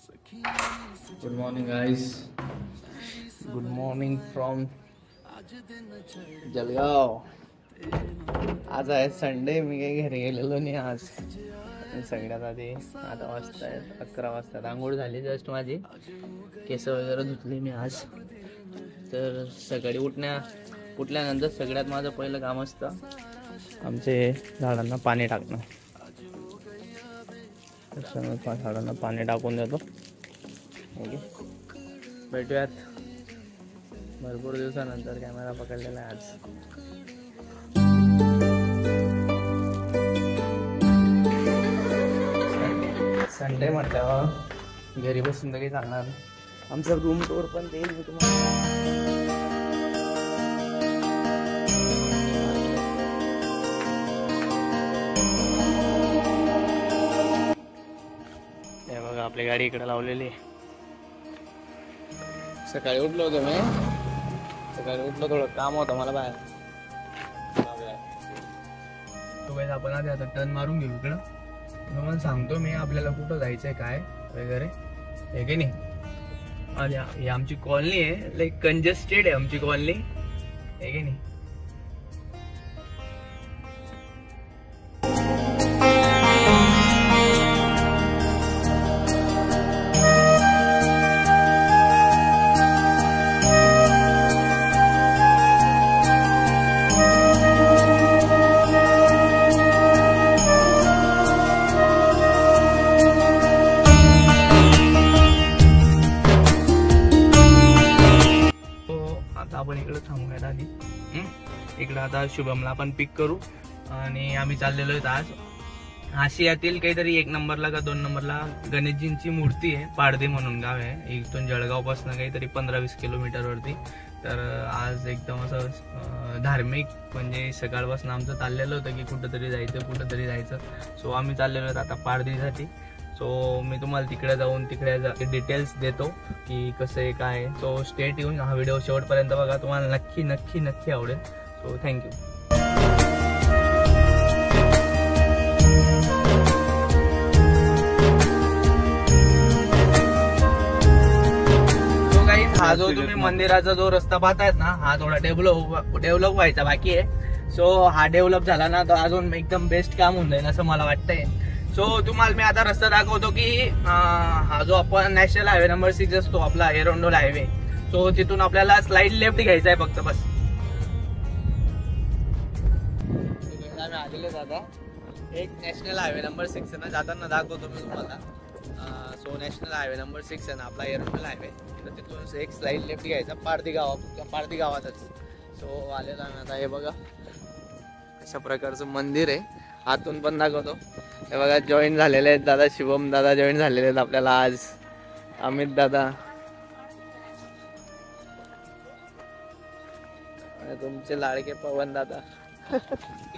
Good morning guys, good morning from Jalgaon. आज आहे Sunday. मी काही घरी गेलेलो नाही आज. सगळ्यात आधी आता वाजता 11 वाजता आंघोळ झाली जस्ट माझी. केस वगैरे धुतले मी आज. तर सकाळी उठल्यानंतर सगळ्यात माझं पहिलं काम असतं आमचे झाडांना पाणी टाकणं. झाडांना पाणी टाकून देतो. ओके, भेटूयात भरपूर दिवसानंतर. कॅमेरा पकडलेला आहे आज. संडे म्हटल्यावर घरी बसून तर काही चालणार. आमचा रूम टूर पण देईल मी तुम्हाला. आपली गाडी इकडे लावलेली. सकाळी उठलो होतो मी. थोडं काम होतं मला बाहेर. तो काही आपण आधी आता टर्न मारून घेऊ इकडं. मला सांगतो मी आपल्याला कुठं जायचंय काय वगैरे, हे की नाही. ही आमची कॉलनी आहे, लाईक कंजेस्टेड आहे आमची कॉलनी, हे की नाही. आपण इकडे थांबूयात आधी. इकडे आता शुभमला आपण पिक करू आणि आम्ही चाललेलो आहेत आज आशियातील काहीतरी 1 नंबरला का 2 नंबरला गणेशजींची मूर्ती आहे. पारधी म्हणून गाव आहे इथून जळगाव पासून काहीतरी 15-20 किलोमीटर वरती. तर आज एकदम असं धार्मिक म्हणजे सकाळपासून आमचं चाललेलं होतं की कुठंतरी जायचं. सो आम्ही चाललेलो आहेत आता पारधीसाठी. सो मी तुम्हाला तिकडे जाऊन डिटेल्स देतो की कसं आहे काय. सो स्टेट येऊन हा व्हिडिओ शेवटपर्यंत बघा, तुम्हाला नक्की आवडेल. So thank you. सो गाईज, हा जो तुम्ही मंदिराचा जो रस्ता पाहतायत ना, हा थोडा डेव्हलप व्हायचा बाकी आहे. सो हा डेव्हलप झाला ना तर अजून एकदम बेस्ट काम होऊन जाईल असं मला वाटतंय. सो तुम्हाला मी आता रस्ता दाखवतो की हा जो आपण नॅशनल हायवे नंबर 6 असतो आपला एरोंडोल हायवे. सो तिथून आपल्याला स्लाइड लेफ्ट घ्यायचा आहे फक्त बस. आम्ही आलेलो आता एक नॅशनल हायवे नंबर 6 ना जाताना दाखवतो मी तुम्हाला. सो नॅशनल हायवे नंबर 6 आहे ना आपला एरोंडोल हायवे. तर तिथून एक स्लाइड लेफ्ट घ्यायचा पारधी गावातच. सो आलेलो आम्ही आता. हे बघा अशा प्रकारचं मंदिर आहे. आतून पण दाखवतो. हे बघा जॉईन झालेले आहेत दादा. शिवम दादा जॉईन झालेले आहेत आपल्याला आज. अमित दादा, तुमचे लाडके पवन दादा.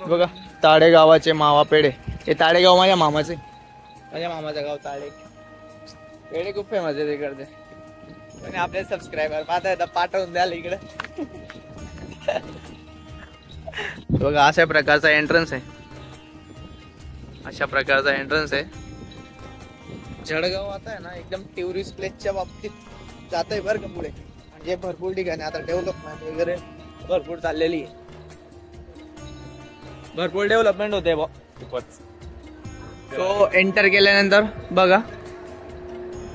बघा ताडे गावाचे मावा पेढे. हे ताडेगाव माझ्या मामाचं गाव ताडे. पेढे खूप फेमस आहे तिकडचे. आणि आपले सबस्क्रायबर पाहता पाठवून द्याल इकडे. बघा अशा प्रकारचा एंट्रन्स आहे. जळगाव आता आहे ना एकदम टुरिस्ट प्लेसच्या बाबतीत जात आहे बरं का पुढे. म्हणजे भरपूर ठिकाणी आता डेव्हलपमेंट वगैरे भरपूर चाललेली आहे. भरपूर डेव्हलपमेंट होते खूपच. सो एंटर केल्यानंतर बघा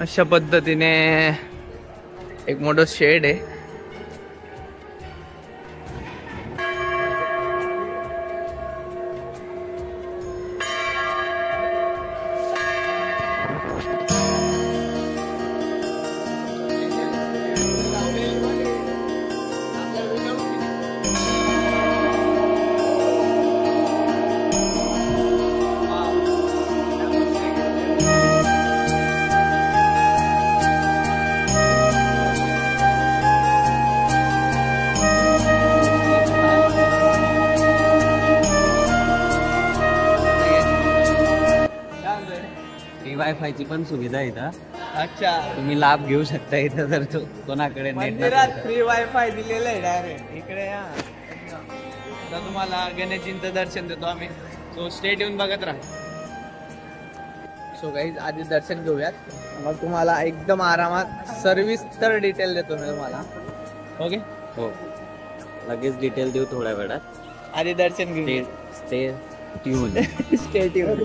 अशा पद्धतीने एक मोठं शेड आहे. वायफायची पण सुविधा आहे इथं. अच्छा, तुम्ही लाभ घेऊ शकता इथं जर कोणाकडे नेट मंदिरात फ्री वायफाय दिलेलं आहे डायरेक्ट. इकडे या तर तुम्हाला गणेशजींचं दर्शन देतो आम्ही. सो स्टेट येऊन बघत राहा. सो गाईज आधी दर्शन घेऊयात, मग तुम्हाला एकदम आरामात सर्विस तर डिटेल देतो मी तुम्हाला. ओके, हो लगेच डिटेल देऊ थोड्या वेळात. आधी दर्शन घेऊ. Stay tune. Stay tune.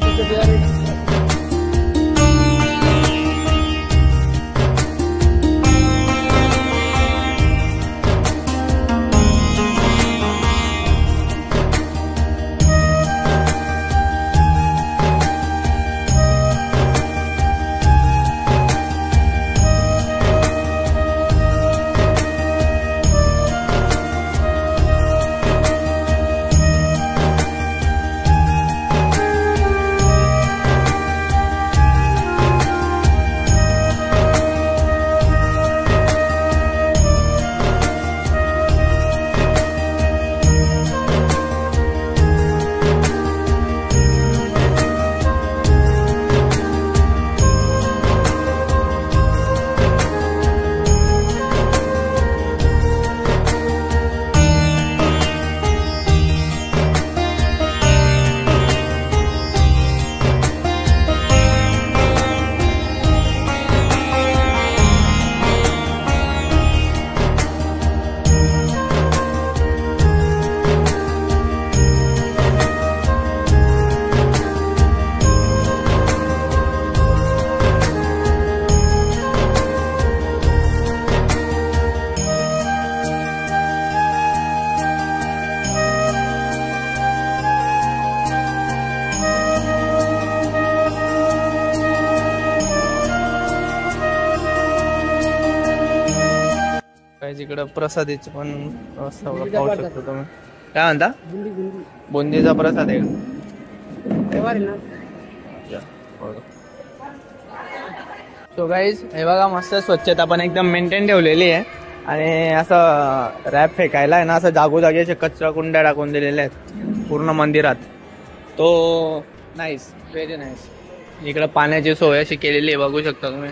इकडं प्रसादीचं पण व्यवस्था पाहू शकतो तुम्ही. काय म्हणता? बुंदीचा प्रसाद आहे. सो गाईज हे बघा, मस्त स्वच्छता पण एकदम मेंटेन ठेवलेली आहे. आणि असं रॅप फेकायला आहे ना, असं जागोजागी असे कचरा कुंड्या टाकून दिलेल्या आहेत पूर्ण मंदिरात. तो नाईस, व्हेरी नाईस. इकडं पाण्याची सोय अशी केलेली आहे, बघू शकता तुम्ही.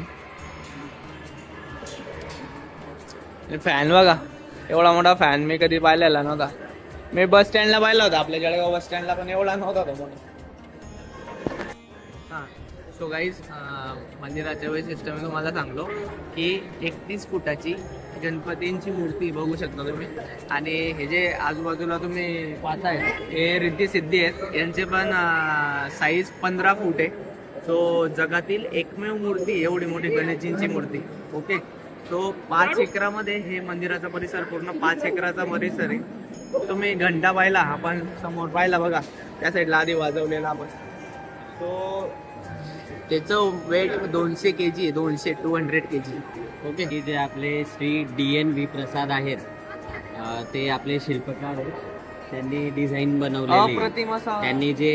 फॅन बघा, एवढा मोठा फॅन मी कधी पाहिलेला नव्हता. मी बस स्टँडला पाहिला होता, आपल्या जळगाव बस स्टँडला, पण एवढा नव्हता तो म्हणून. हां, सो गाईज मंदिराच्या वैशिष्ट्य मी तुम्हाला सांगलो की 31 फुटाची गणपतींची मूर्ती बघू शकता तुम्ही. आणि हे जे आजूबाजूला तुम्ही पाहताय हे रिद्धी सिद्धी आहेत, यांचे पण साईज 15 फूट आहे. सो जगातील एकमेव मूर्ती एवढी मोठी गणेशजींची मूर्ती. ओके, तो 5 एकरामध्ये हे मंदिराचा परिसर, पूर्ण 5 एकराचा परिसर आहे. तुम्ही घंटा पाहिला, आपण समोर पाहिला बघा, त्या साईडला आधी वाजवलेला आपण. तो त्याचं वेट 200 kg आहे, 200 kg. ओके, जे आपले श्री DNV प्रसाद आहेत ते आपले शिल्पकार आहेत, त्यांनी डिझाईन बनवलेली. त्यांनी जे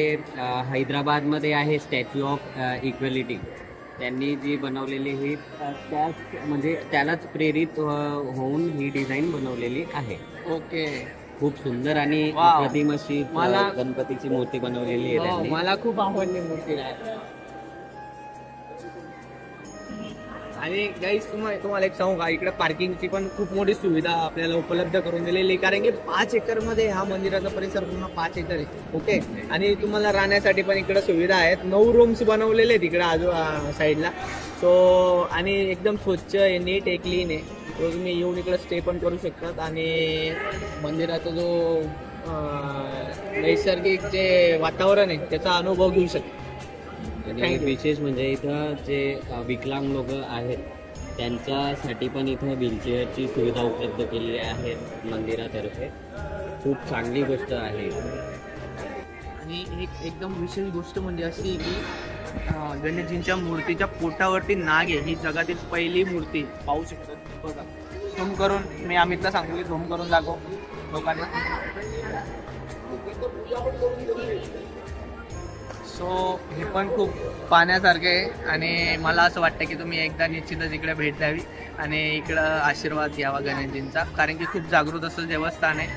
हैदराबादमध्ये आहे स्टॅच्यू ऑफ इक्वेलिटी, त्यांनी जी बनवलेली ही म्हणजे त्यालाच प्रेरित होऊन ही डिझाईन बनवलेली आहे. ओके, खूप सुंदर आणि अप्रतिम अशी मला गणपतीची मूर्ती बनवलेली आहे. मला खूप आवडली मूर्ती. आणि गाईस तुम्हाला एक सांगू का, इकडे पार्किंगची पण खूप मोठी सुविधा आपल्याला उपलब्ध करून दिलेली, कारण की 5 एकरमध्ये हा मंदिराचा परिसर पूर्ण 5 एकर आहे. ओके, आणि तुम्हाला राहण्यासाठी पण इकडे सुविधा आहेत. 9 रूम्स बनवलेले आहेत इकडे साईडला. सो आणि एकदम स्वच्छ आहे, नीट आहे, क्लीन आहे. तो तुम्ही येऊन इकडे स्टे पण करू शकतात. आणि मंदिराचा जो नैसर्गिक जे वातावरण आहे त्याचा अनुभव घेऊ शकता. आणि विशेष म्हणजे इथं जे विकलांग लोक आहेत त्यांच्यासाठी पण इथं व्हीलचेअरची सुविधा उपलब्ध केलेली आहे मंदिरातर्फे. खूप चांगली गोष्ट आहे. आणि एक एकदम विशेष गोष्ट म्हणजे अशी की गणेशजींच्या मूर्तीच्या पोटावरती नाग आहे. ही जगातील पहिली मूर्ती. पाहू शकतो बघा, झूम करून मी अमितला सांगतो की झूम करून दाखव लोकांना. सो हे पण खूप पाहण्यासारखे आहे. आणि मला असं वाटतं की तुम्ही एकदा निश्चितच इकडे भेट द्यावी आणि इकडं आशीर्वाद घ्यावा गणेशजींचा, कारण की खूप जागृत असं देवस्थान आहे.